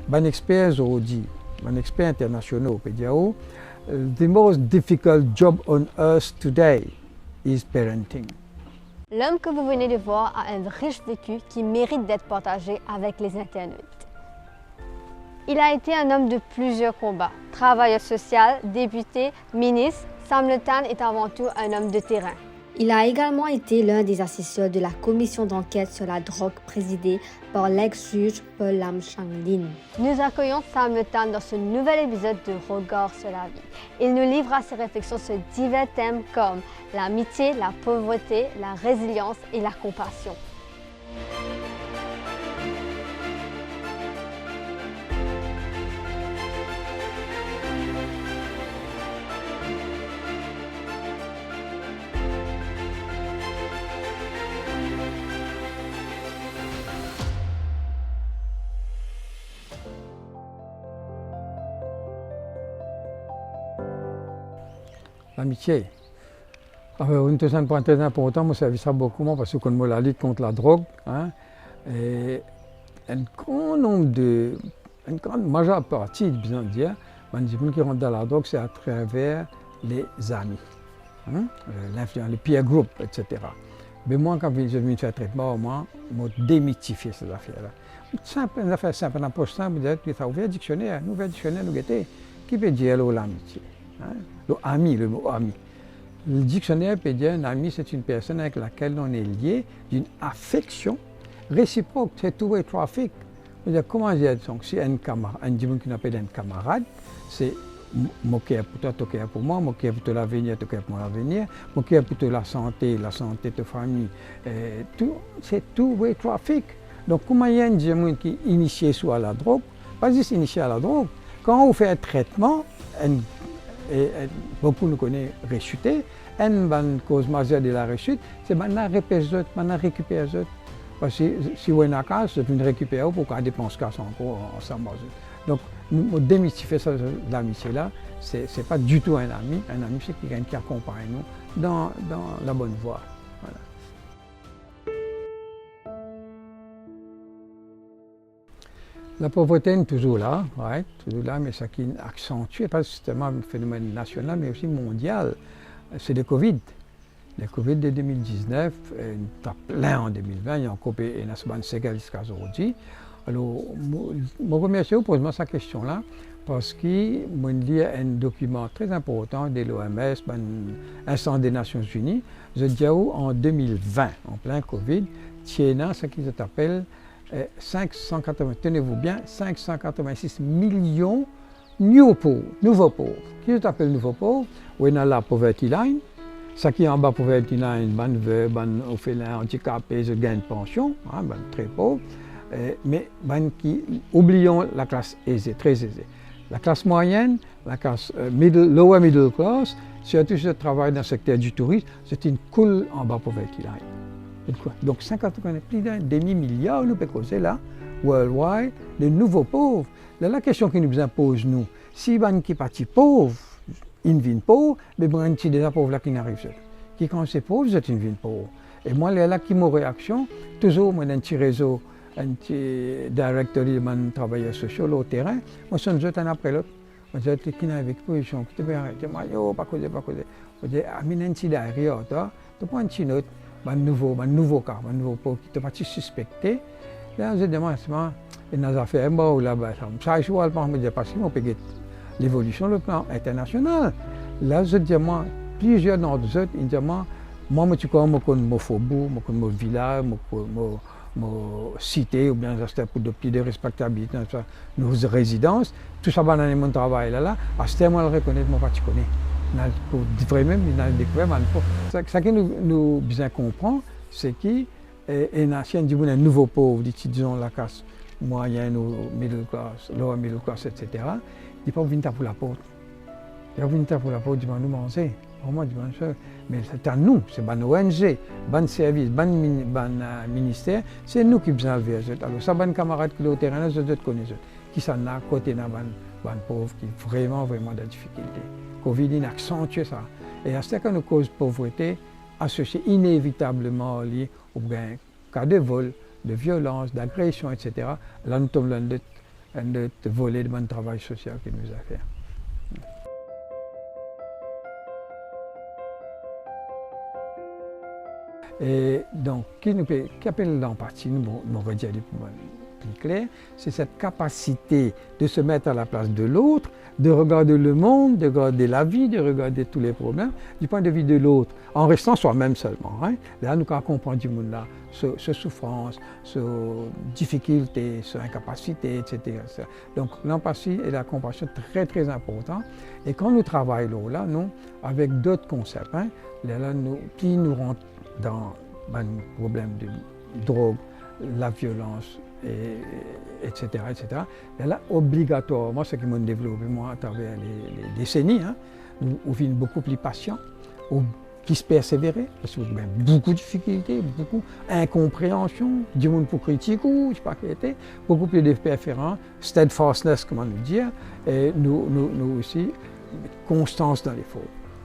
ban experts ont dit, ban experts internationaux peut dire, the most difficult job on earth today is parenting. L'homme que vous venez de voir a un riche vécu qui mérite d'être partagé avec les internautes. Il a été un homme de plusieurs combats. Travailleur social, député, ministre, Sam Le Tan est avant tout un homme de terrain. Il a également été l'un des assesseurs de la commission d'enquête sur la drogue présidée par l'ex-juge Paul Lam Chang Lin. Nous accueillons Sam Le Tan dans ce nouvel épisode de Regard sur la vie. Il nous livrera ses réflexions sur divers thèmes comme l'amitié, la pauvreté, la résilience et la compassion. L'amitié. Un point très important, moi, ça ça beaucoup parce que quand la lutte contre la drogue, hein, et une grande majeure partie, disons dire, les gens qui rentrent dans la drogue, c'est à travers les amis, hein, l'influence, les peer group, etc. Mais moi, quand je viens faire un traitement, moi, je démystifier ces affaires-là. Simple, une affaire simple, une approche simple, vous avez ouvert un dictionnaire, nous guetter, qui peut dire l'amitié. Hein? Le mot ami. Le dictionnaire peut dire un ami, c'est une personne avec laquelle on est lié d'une affection réciproque, c'est two-way traffic. Comment dire, si un camarade, un dimanche qu'on appelle un camarade, c'est mon cœur pour toi, ton cœur pour moi, mon cœur pour l'avenir, ton cœur pour l'avenir, mon cœur pour la santé de ta famille. C'est two-way traffic. Donc, comment il y a un dimanche qui est initié soit à la drogue, pas juste initié à la drogue, quand on fait un traitement, et beaucoup nous connaissent rechuté, une bonne cause majeure de la rechute, c'est qu'on récupère les autres. Parce que si on a un cas, c'est une récupération pour qu'on dépense casse encore ensemble. Donc, nous démystifier l'amitié là, c'est pas du tout un ami c'est quelqu'un qui accompagne nous dans la bonne voie. Voilà. La pauvreté est toujours là, mais ce qui accentue, pas seulement un phénomène national, mais aussi mondial, c'est le Covid. Le Covid de 2019, il y a plein en 2020, il y a encore une séquelle jusqu'à aujourd'hui. Alors, je remercie pour poser cette question-là, parce que je lis un document très important de l'OMS, Instance des Nations Unies, je dis en 2020, en plein Covid, il y a ce qu'ils appellent 580, tenez-vous bien, 586 millions nouveaux pauvres. Qui s'appelle nouveaux pauvres? On a la poverty line. Ce qui est en bas poverty line, ban veuve, ban orphelin, handicapé, je gagne pension, très pauvre. Mais qui oublions la classe aisée, très aisée. La classe moyenne, la classe lower middle class, surtout si je travaille dans le secteur du tourisme, c'est une cool en bas poverty line. Donc, plus d'un demi-milliard, nous peut causer là, worldwide, de nouveaux pauvres. Là, la question qui nous impose, nous, si on est parti pauvre, une vie pauvre, mais on est déjà pauvre là qui n'arrive. Qui quand c'est pauvre, c'est une vie pauvre. Et moi, là qui m'a réaction, toujours, moi, un petit réseau, un petit directory de travailleurs sociaux au terrain, moi, je suis un après l'autre. Je suis qui n'a avec position, qui te fait arrêter, moi, pas causer. Je dis, ah, mais un petit derrière, tu prends un petit note. Un nouveau cas, un nouveau pauvre qui était suspecté. Là, je demande, il y a des affaires, ça je vois parce que on peut l'évolution le plan international. Là, je dis, plusieurs d'entre eux, ils disent, moi, je connais mon faubourg, mon village, mon cité, ou bien pour des pieds de respectabilité, nos résidences, tout ça, dans mon travail là, à ce moment, je reconnais, moi, je connais. Vraiment, il a découvert. Ce que nous bien comprendre, c'est qu'il y a un nouveau pauvre, disons la classe moyenne ou middle class, lower middle class, etc. Il ne peut pas venir pour la porte. Il va venir pour la porte, il va nous manger. Mais c'est à nous, c'est une ONG, un service, un ministère, c'est nous qui besoin de faire. Alors, ça, un camarade qui est au terrain, je connais, qui sont à côté d'un pauvre qui ont vraiment de difficultés. Covid a accentué ça. Et à ce que nous cause pauvreté, associée inévitablement liée au cas de vol, de violence, d'agression, etc. Là, nous tombons dans de volet de bon travail social qu'il nous a fait. Et donc, qui appelle l'empathie, nous redire plus clair, c'est cette capacité de se mettre à la place de l'autre, de regarder le monde, de regarder la vie, de regarder tous les problèmes du point de vue de l'autre, en restant soi-même seulement. Hein. Là, nous comprenons du monde là, ce souffrance, ce difficulté, ce incapacité, etc. Donc, l'empathie et la compassion très très important. Et quand nous travaillons là, nous, avec d'autres concepts, hein, là, qui nous rentrent dans le problème de drogue, la violence, etc. Et là, obligatoirement, ce qui m'a développé moi à travers les décennies, hein, nous sommes beaucoup plus patients, qui se persévérer, parce qu'il y a beaucoup de difficultés, beaucoup d'incompréhension, du monde pour critiquer, je ne sais pas qui était, beaucoup plus de préférence, steadfastness, comment nous dire, et nous aussi, constance dans l'effort.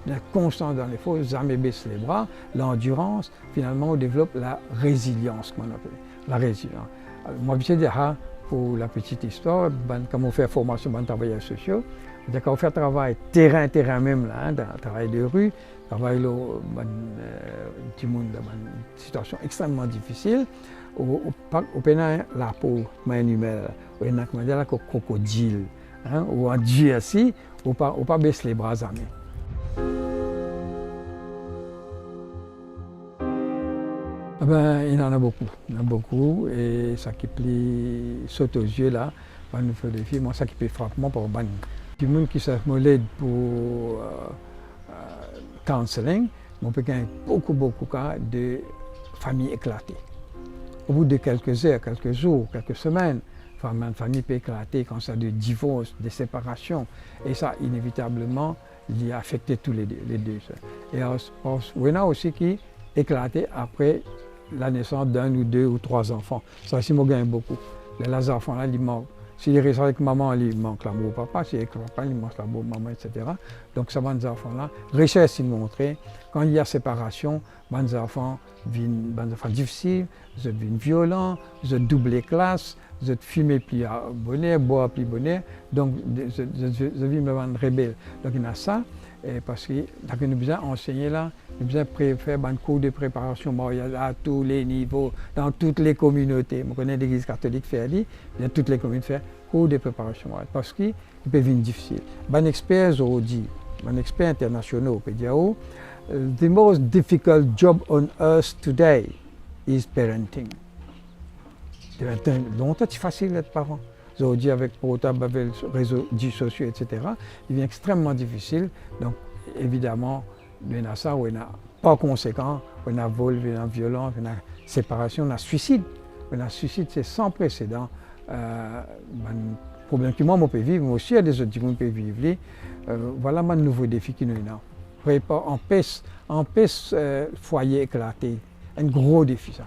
La constance dans l'effort, jamais baisser les bras, l'endurance, finalement on développe la résilience, comme on appelle, la résilience. Alors, moi, je dis, pour la petite histoire, quand on fait formation dans travailleurs sociaux, quand on fait travail terrain même, là, hein, travail de rue, travail dans une situation extrêmement difficile, au pénal la peau manuelle, au pénal la crocodile, hein, ou en Dieu assis, ou pas baisser les bras jamais. Il y en a beaucoup, et ça qui saute aux yeux là, nous fait des films, moi ça qui peut frappement pour du monde qui s'aide pour counseling, on peut gagner beaucoup de cas de familles éclatées. Au bout de quelques heures, quelques jours, quelques semaines, une famille peut éclater quand ça de divorce, de séparation, et ça inévitablement il a affecté tous les deux. Et on a aussi qui éclaté après la naissance d'un ou deux ou trois enfants. Ça aussi, moi, gagne beaucoup. Les enfants, là, ils manquent. S'ils restent avec maman, ils manquent l'amour papa. S'ils avec papa, ils manquent l'amour maman, etc. Donc, ça va des enfants-là. Richesse, ils montrent. Quand il y a séparation, les enfants viennent difficiles, ils viennent violents, ils doublent classe, ils fument plus à bonheur, boivent plus bonheur. Donc, ils viennent rebelles. Donc, il y a ça. Parce que nous avons besoin d'enseigner là, nous avons besoin de faire un cours de préparation mariage à tous les niveaux, dans toutes les communautés. Je connais l'Église catholique fait dans toutes les communautés faire cours de préparation mariage parce qu'il peut être difficile. Les experts ont dit, les experts internationaux ont dit, the most difficult job on earth today is parenting. C'est longtemps facile d'être parent. Aujourd'hui, avec portable, avec les réseaux sociaux, etc., il devient extrêmement difficile. Donc, évidemment, il y a ça, il y a pas conséquent, il y a vol, il y a violence, il y a séparation, il y a suicide. Le suicide, c'est sans précédent. Un problème que moi, je peux vivre, mais aussi il y a des autres qui peuvent vivre. Voilà un nouveau défi qui nous est là. Empêche foyer éclaté. Un gros défi, ça.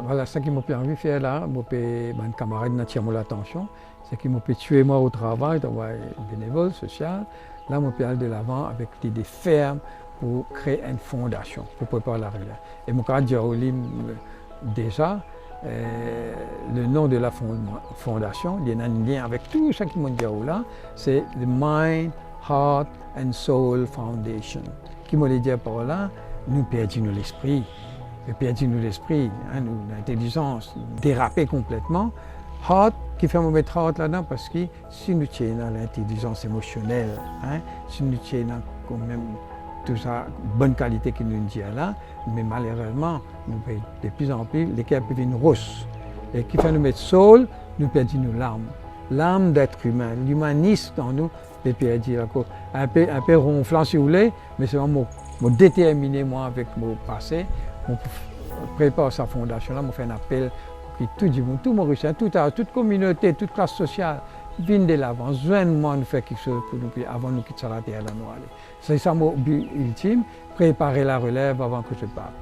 Voilà ce qui m'a permis de faire là, mes camarades m'ont attiré l'attention, c'est qu'ils m'ont tué moi au travail, bénévole, social. Là, je suis allé de l'avant avec l'idée ferme pour créer une fondation, pour préparer la relève. Et mon camarade Diaolim, déjà, le nom de la fondation, il y a un lien avec tout ce qui m'a dit là, c'est the Mind, Heart and Soul Foundation. Qui m'a dit par là, nous perdons l'esprit. Et perdu l'esprit, hein, l'intelligence dérapée complètement. Heart, qui fait mettre heart là-dedans, parce que si nous tenons l'intelligence émotionnelle, hein, si nous tenons quand même toute sa bonne qualité qui nous dit là, mais malheureusement, nous perdons de plus en plus, les cœurs peuvent une rousse. Et qui fait nous mettre soul, nous perdons l'âme. L'âme d'être humain, l'humanisme en nous, peut perdre un peu ronflant si vous voulez, mais c'est vraiment déterminé moi avec mon passé. On prépare sa fondation-là, on fait un appel pour que tout le monde, tout Mauricien, toute communauté, toute classe sociale vienne de l'avant, joignez-moi nous faire quelque chose pour nous, avant de nous quitter la terre. C'est ça mon but ultime, préparer la relève avant que je parte.